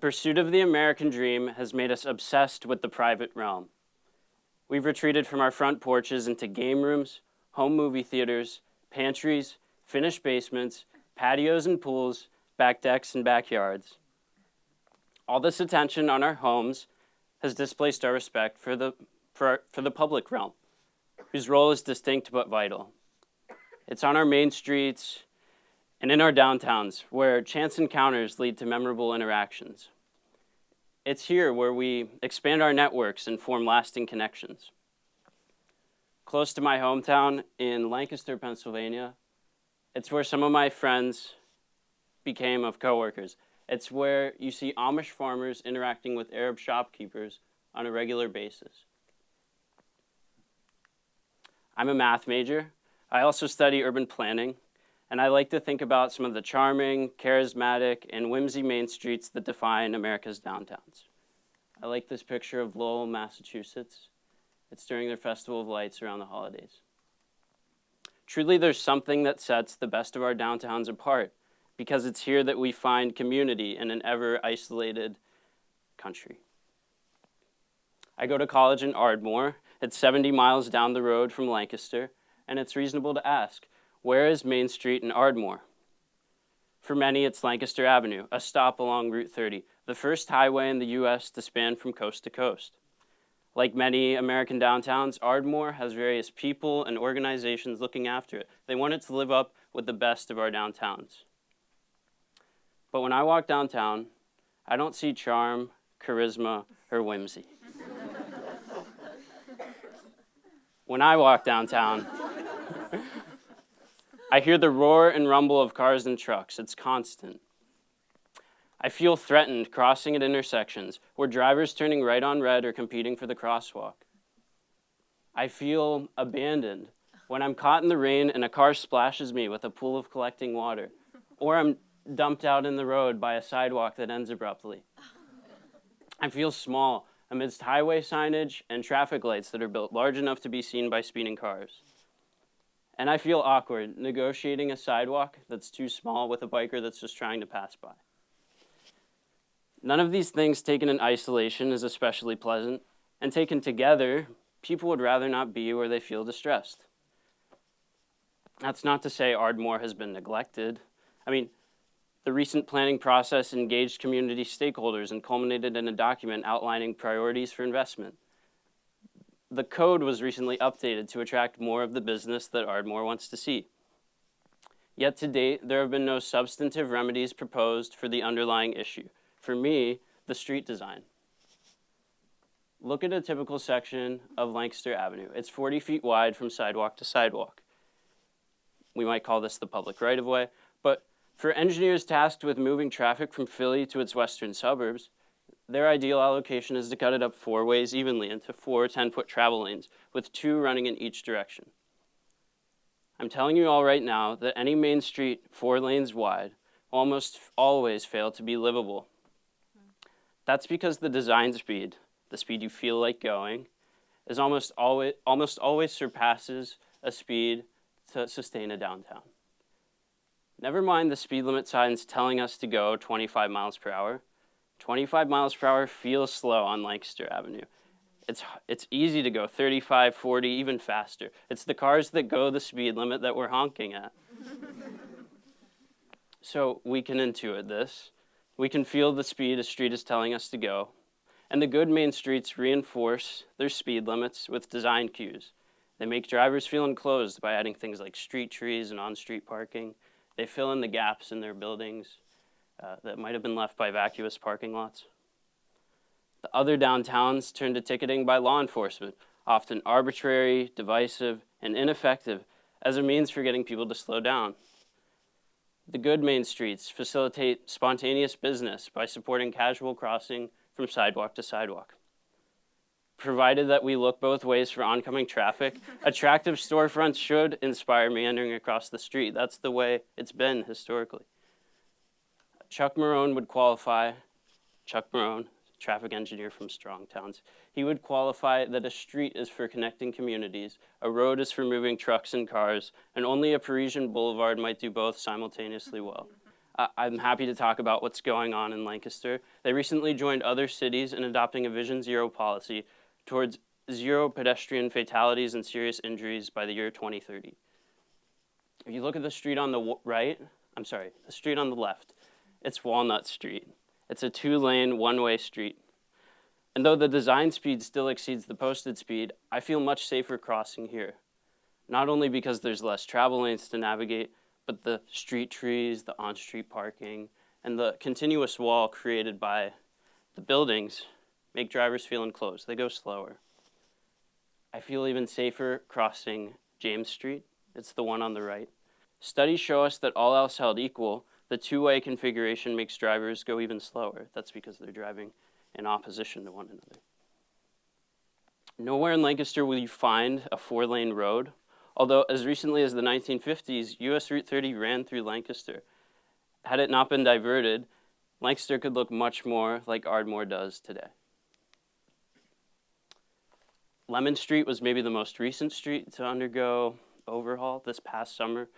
pursuit of the American dream has made us obsessed with the private realm. We've retreated from our front porches into game rooms, home movie theaters, pantries, finished basements, patios and pools, back decks and backyards. All this attention on our homes has displaced our respect for the public realm, whose role is distinct but vital. It's on our main streets and in our downtowns where chance encounters lead to memorable interactions. It's here where we expand our networks and form lasting connections. Close to my hometown in Lancaster, Pennsylvania, it's where some of my friends became of coworkers. It's where you see Amish farmers interacting with Arab shopkeepers on a regular basis. I'm a math major. I also study urban planning, and I like to think about some of the charming, charismatic, and whimsy main streets that define America's downtowns. I like this picture of Lowell, Massachusetts. It's during their Festival of Lights around the holidays. Truly, there's something that sets the best of our downtowns apart, because it's here that we find community in an ever-isolated country. I go to college in Ardmore. It's 70 miles down the road from Lancaster, and it's reasonable to ask, where is Main Street in Ardmore? For many, it's Lancaster Avenue, a stop along Route 30, the first highway in the U.S. to span from coast to coast. Like many American downtowns, Ardmore has various people and organizations looking after it. They want it to live up with the best of our downtowns. But when I walk downtown, I don't see charm, charisma, or whimsy. When I walk downtown, I hear the roar and rumble of cars and trucks. It's constant. I feel threatened crossing at intersections where drivers turning right on red are competing for the crosswalk. I feel abandoned when I'm caught in the rain and a car splashes me with a pool of collecting water, or I'm dumped out in the road by a sidewalk that ends abruptly. I feel small amidst highway signage and traffic lights that are built large enough to be seen by speeding cars. And I feel awkward negotiating a sidewalk that's too small with a biker that's just trying to pass by. None of these things taken in isolation is especially pleasant, and taken together, people would rather not be where they feel distressed. That's not to say Ardmore has been neglected. The recent planning process engaged community stakeholders and culminated in a document outlining priorities for investment. The code was recently updated to attract more of the business that Ardmore wants to see. Yet to date, there have been no substantive remedies proposed for the underlying issue. For me, the street design. Look at a typical section of Lancaster Avenue. It's 40 feet wide from sidewalk to sidewalk. We might call this the public right-of-way, but for engineers tasked with moving traffic from Philly to its western suburbs, their ideal allocation is to cut it up 4 ways evenly into 4 10-foot travel lanes, with 2 running in each direction. I'm telling you all right now that any main street 4 lanes wide will almost always fail to be livable. That's because the design speed, the speed you feel like going, is almost always surpasses a speed to sustain a downtown. Never mind the speed limit signs telling us to go 25 miles per hour. 25 miles per hour feels slow on Lancaster Avenue. It's easy to go 35, 40, even faster. It's the cars that go the speed limit that we're honking at. So we can intuit this. We can feel the speed a street is telling us to go. And the good main streets reinforce their speed limits with design cues. They make drivers feel enclosed by adding things like street trees and on-street parking. They fill in the gaps in their buildings that might have been left by vacuous parking lots. The other downtowns turn to ticketing by law enforcement, often arbitrary, divisive, and ineffective as a means for getting people to slow down. The good main streets facilitate spontaneous business by supporting casual crossing from sidewalk to sidewalk. Provided that we look both ways for oncoming traffic, attractive storefronts should inspire meandering across the street. That's the way it's been historically. Chuck Marone, traffic engineer from Strong Towns, he would qualify that a street is for connecting communities, a road is for moving trucks and cars, and only a Parisian boulevard might do both simultaneously well. I'm happy to talk about what's going on in Lancaster. They recently joined other cities in adopting a Vision Zero policy towards zero pedestrian fatalities and serious injuries by the year 2030. If you look at the street on the the street on the left, it's Walnut Street. It's a 2-lane, one-way street. And though the design speed still exceeds the posted speed, I feel much safer crossing here. Not only because there's less travel lanes to navigate, but the street trees, the on-street parking, and the continuous wall created by the buildings make drivers feel enclosed. They go slower. I feel even safer crossing James Street. It's the one on the right. Studies show us that all else held equal, the two-way configuration makes drivers go even slower. That's because they're driving in opposition to one another. Nowhere in Lancaster will you find a 4-lane road, although as recently as the 1950s, US Route 30 ran through Lancaster. Had it not been diverted, Lancaster could look much more like Ardmore does today. Lemon Street was maybe the most recent street to undergo overhaul this past summer.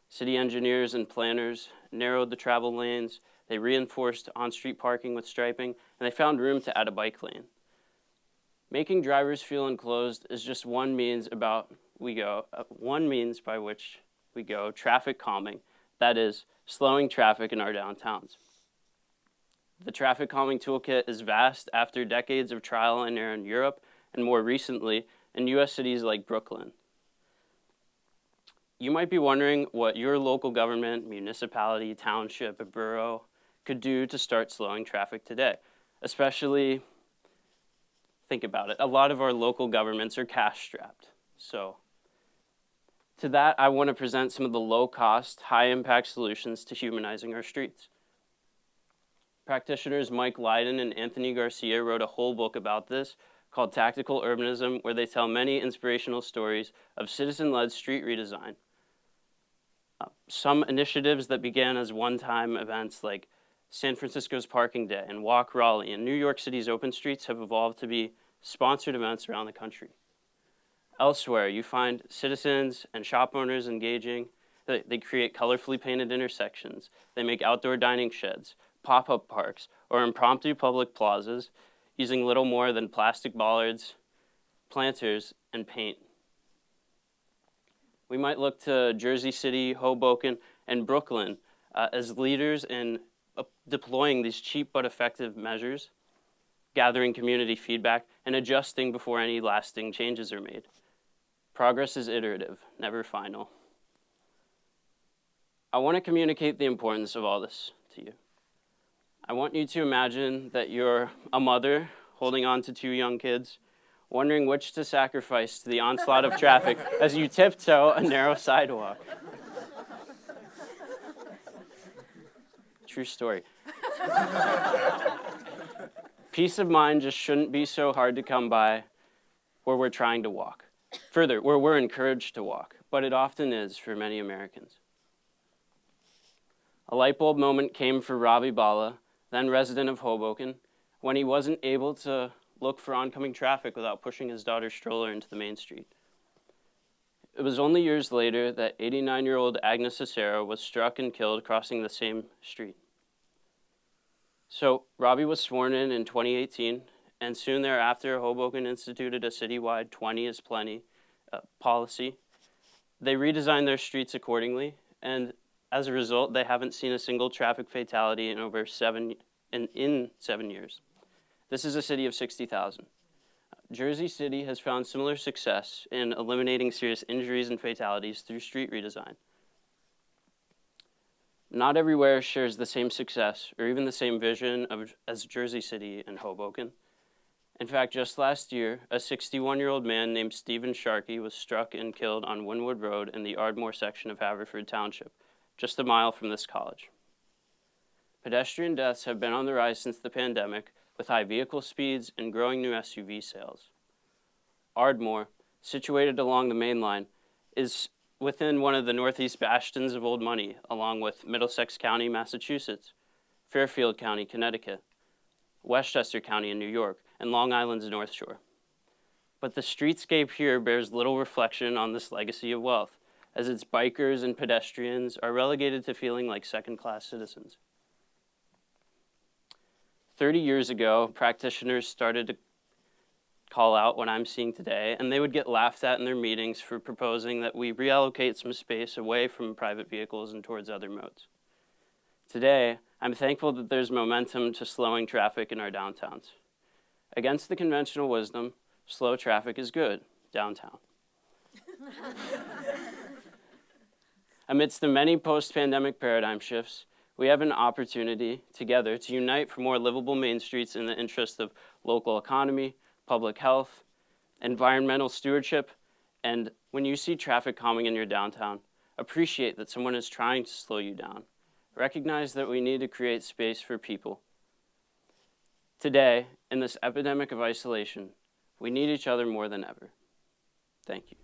City engineers and planners narrowed the travel lanes, they reinforced on-street parking with striping, and they found room to add a bike lane. Making drivers feel enclosed is just one means by which we go traffic calming, that is, slowing traffic in our downtowns. The traffic calming toolkit is vast after decades of trial and error in Europe, and more recently, in US cities like Brooklyn. You might be wondering what your local government, municipality, township, or borough could do to start slowing traffic today. Especially, think about it, a lot of our local governments are cash-strapped. So, to that, I want to present some of the low-cost, high-impact solutions to humanizing our streets. Practitioners Mike Lydon and Anthony Garcia wrote a whole book about this called Tactical Urbanism, where they tell many inspirational stories of citizen-led street redesign. Some initiatives that began as one-time events like San Francisco's Parking Day and Walk Raleigh and New York City's Open Streets have evolved to be sponsored events around the country. Elsewhere, you find citizens and shop owners engaging. They create colorfully painted intersections. They make outdoor dining sheds, pop-up parks, or impromptu public plazas using little more than plastic bollards, planters, and paint. We might look to Jersey City, Hoboken, and Brooklyn as leaders in deploying these cheap but effective measures, gathering community feedback, and adjusting before any lasting changes are made. Progress is iterative, never final. I want to communicate the importance of all this to you. I want you to imagine that you're a mother holding on to 2 young kids, wondering which to sacrifice to the onslaught of traffic as you tiptoe a narrow sidewalk. True story. Peace of mind just shouldn't be so hard to come by where we're trying to walk. Further, where we're encouraged to walk, but it often is for many Americans. A light bulb moment came for Ravi Bala, then resident of Hoboken, when he wasn't able to look for oncoming traffic without pushing his daughter's stroller into the main street. It was only years later that 89-year-old Agnes Cicero was struck and killed crossing the same street. So Robbie was sworn in 2018, and soon thereafter, Hoboken instituted a citywide 20 is plenty policy. They redesigned their streets accordingly, and as a result, they haven't seen a single traffic fatality in over 7 years. This is a city of 60,000. Jersey City has found similar success in eliminating serious injuries and fatalities through street redesign. Not everywhere shares the same success or even the same vision as Jersey City and Hoboken. In fact, just last year, a 61-year-old man named Stephen Sharkey was struck and killed on Wynwood Road in the Ardmore section of Haverford Township, just a mile from this college. Pedestrian deaths have been on the rise since the pandemic, with high vehicle speeds and growing new SUV sales. Ardmore, situated along the main line, is within one of the northeast bastions of old money, along with Middlesex County, Massachusetts, Fairfield County, Connecticut, Westchester County in New York, and Long Island's North Shore. But the streetscape here bears little reflection on this legacy of wealth. as its bikers and pedestrians are relegated to feeling like second-class citizens. 30 years ago, practitioners started to call out what I'm seeing today, and they would get laughed at in their meetings for proposing that we reallocate some space away from private vehicles and towards other modes. Today, I'm thankful that there's momentum to slowing traffic in our downtowns. Against the conventional wisdom, slow traffic is good downtown. Amidst the many post-pandemic paradigm shifts, we have an opportunity together to unite for more livable main streets in the interest of local economy, public health, environmental stewardship, and when you see traffic calming in your downtown, appreciate that someone is trying to slow you down. Recognize that we need to create space for people. Today, in this epidemic of isolation, we need each other more than ever. Thank you.